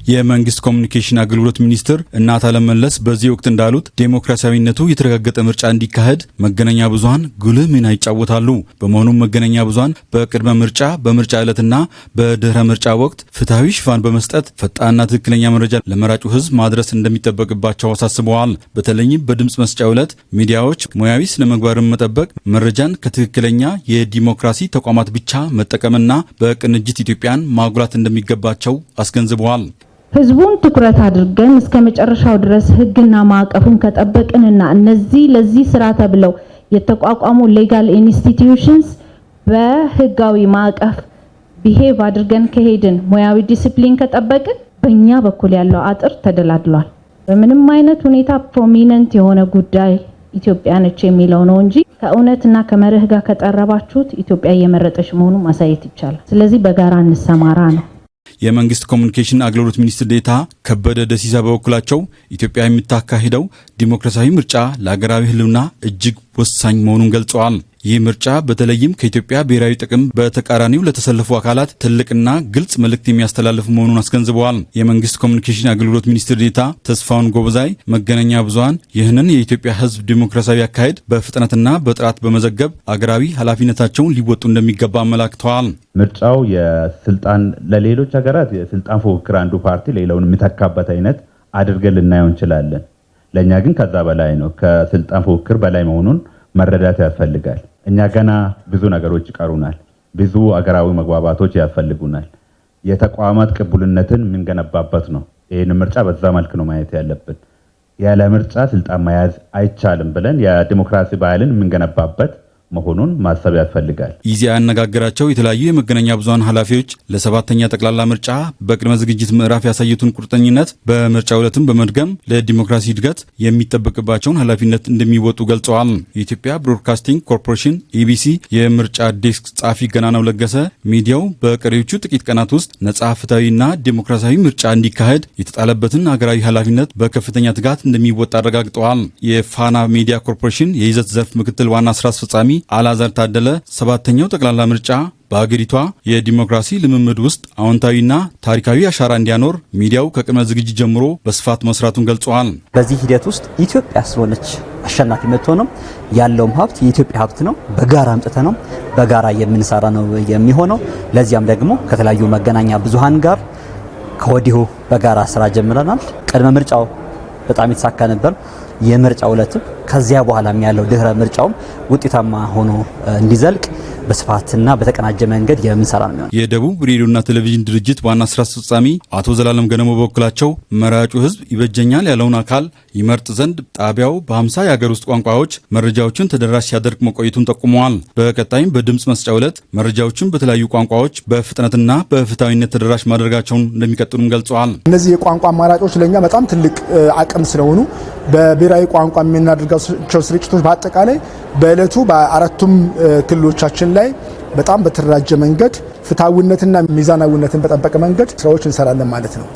የመንግስት ኮሙኒኬሽን አገልግሎት ሚኒስትር እናት አለም መለስ በዚህ ወቅት እንዳሉት ዴሞክራሲያዊነቱ የተረጋገጠ ምርጫ እንዲካሄድ መገናኛ ብዙሃን ጉልህ ሚና ይጫወታሉ። በመሆኑም መገናኛ ብዙሃን በቅድመ ምርጫ፣ በምርጫ ዕለትና በድህረ ምርጫ ወቅት ፍትሐዊ ሽፋን በመስጠት ፈጣንና ትክክለኛ መረጃ ለመራጩ ህዝብ ማድረስ እንደሚጠበቅባቸው አሳስበዋል። በተለይም በድምጽ መስጫ ዕለት ሚዲያዎች ሙያዊ ስነምግባርን መጠበቅ፣ መረጃን ከትክክለኛ የዲሞክራሲ ተቋማት ብቻ መጠቀምና በቅንጅት ኢትዮጵያን ማጉላት እንደሚገባቸው አስገንዝበዋል። ህዝቡን ትኩረት አድርገን እስከ መጨረሻው ድረስ ህግና ማዕቀፉን ከጠበቅንና እነዚህ ለዚህ ስራ ተብለው የተቋቋሙ ሌጋል ኢንስቲትዩሽንስ በህጋዊ ማዕቀፍ ቢሄቭ አድርገን ከሄድን ሙያዊ ዲሲፕሊን ከጠበቅን በእኛ በኩል ያለው አጥር ተደላድሏል። በምንም አይነት ሁኔታ ፕሮሚነንት የሆነ ጉዳይ ኢትዮጵያ ነች የሚለው ነው እንጂ ከእውነትና ከመርህ ጋር ከጠረባችሁት ኢትዮጵያ እየመረጠች መሆኑን ማሳየት ይቻላል። ስለዚህ በጋራ እንሰማራ ነው። የመንግስት ኮሙኒኬሽን አገልግሎት ሚኒስትር ዴኤታ ከበደ ደሲሳ በበኩላቸው ኢትዮጵያ የምታካሂደው ዲሞክራሲያዊ ምርጫ ለሀገራዊ ህልውና እጅግ ወሳኝ መሆኑን ገልጸዋል። ይህ ምርጫ በተለይም ከኢትዮጵያ ብሔራዊ ጥቅም በተቃራኒው ለተሰለፉ አካላት ትልቅና ግልጽ መልእክት የሚያስተላልፍ መሆኑን አስገንዝበዋል። የመንግስት ኮሙኒኬሽን አገልግሎት ሚኒስትር ዴኤታ ተስፋውን ጎበዛይ መገናኛ ብዙሃን ይህንን የኢትዮጵያ ህዝብ ዲሞክራሲያዊ አካሄድ በፍጥነትና በጥራት በመዘገብ አገራዊ ኃላፊነታቸውን ሊወጡ እንደሚገባ አመላክተዋል። ምርጫው የስልጣን ለሌሎች ሀገራት የስልጣን ፉክክር አንዱ ፓርቲ ሌላውን የሚተካበት አይነት አድርገን ልናየው እንችላለን። ለኛ ግን ከዛ በላይ ነው። ከስልጣን ፉክክር በላይ መሆኑን መረዳት ያስፈልጋል። እኛ ገና ብዙ ነገሮች ይቀሩናል። ብዙ አገራዊ መግባባቶች ያስፈልጉናል። የተቋማት ቅቡልነትን የምንገነባበት ነው። ይህን ምርጫ በዛ መልክ ነው ማየት ያለብን። ያለ ምርጫ ስልጣን መያዝ አይቻልም ብለን የዲሞክራሲ ባህልን የምንገነባበት መሆኑን ማሰብ ያስፈልጋል። ኢዜአ ያነጋገራቸው የተለያዩ የመገናኛ ብዙሃን ኃላፊዎች ለሰባተኛ ጠቅላላ ምርጫ በቅድመ ዝግጅት ምዕራፍ ያሳዩትን ቁርጠኝነት በምርጫው ዕለትም በመድገም ለዲሞክራሲ እድገት የሚጠበቅባቸውን ኃላፊነት እንደሚወጡ ገልጸዋል። የኢትዮጵያ ብሮድካስቲንግ ኮርፖሬሽን ኢቢሲ የምርጫ ዴስክ ጸሐፊ ገናናው ለገሰ ሚዲያው በቀሪዎቹ ጥቂት ቀናት ውስጥ ነጻ፣ ፍትሐዊና ዲሞክራሲያዊ ምርጫ እንዲካሄድ የተጣለበትን ሀገራዊ ኃላፊነት በከፍተኛ ትጋት እንደሚወጣ አረጋግጠዋል። የፋና ሚዲያ ኮርፖሬሽን የይዘት ዘርፍ ምክትል ዋና ስራ አስፈጻሚ አላዛር ታደለ ሰባተኛው ጠቅላላ ምርጫ በአገሪቷ የዲሞክራሲ ልምምድ ውስጥ አዎንታዊና ታሪካዊ አሻራ እንዲያኖር ሚዲያው ከቅድመ ዝግጅት ጀምሮ በስፋት መስራቱን ገልጸዋል። በዚህ ሂደት ውስጥ ኢትዮጵያ ስለሆነች አሸናፊ የምትሆነው ያለውም ሀብት የኢትዮጵያ ሀብት ነው። በጋራ አምጥተ ነው በጋራ የምንሰራ ነው የሚሆነው። ለዚያም ደግሞ ከተለያዩ መገናኛ ብዙሃን ጋር ከወዲሁ በጋራ ስራ ጀምረናል። ቅድመ ምርጫው በጣም የተሳካ ነበር። የምርጫው ዕለትም ከዚያ በኋላም ያለው ድህረ ምርጫውም ውጤታማ ሆኖ እንዲዘልቅ በስፋትና በተቀናጀ መንገድ የምንሰራ ነው። የደቡብ ሬዲዮና ቴሌቪዥን ድርጅት ዋና ስራ አስፈጻሚ አቶ ዘላለም ገነሞ በበኩላቸው መራጩ ህዝብ ይበጀኛል ያለውን አካል ይመርጥ ዘንድ ጣቢያው በ50 የሀገር ውስጥ ቋንቋዎች መረጃዎችን ተደራሽ ሲያደርግ መቆየቱን ጠቁመዋል። በቀጣይም በድምጽ መስጫው ዕለት መረጃዎችን በተለያዩ ቋንቋዎች በፍጥነትና በፍትሐዊነት ተደራሽ ማድረጋቸውን እንደሚቀጥሉም ገልጸዋል። እነዚህ የቋንቋ አማራጮች ለኛ በጣም ትልቅ አቅም ስለሆኑ በብሔራዊ ቋንቋ የምናደርጋቸው ስርጭቶች በአጠቃላይ በእለቱ በአራቱም ክልሎቻችን ላይ በጣም በተደራጀ መንገድ ፍትሐዊነትና ሚዛናዊነትን በጠበቀ መንገድ ስራዎች እንሰራለን ማለት ነው።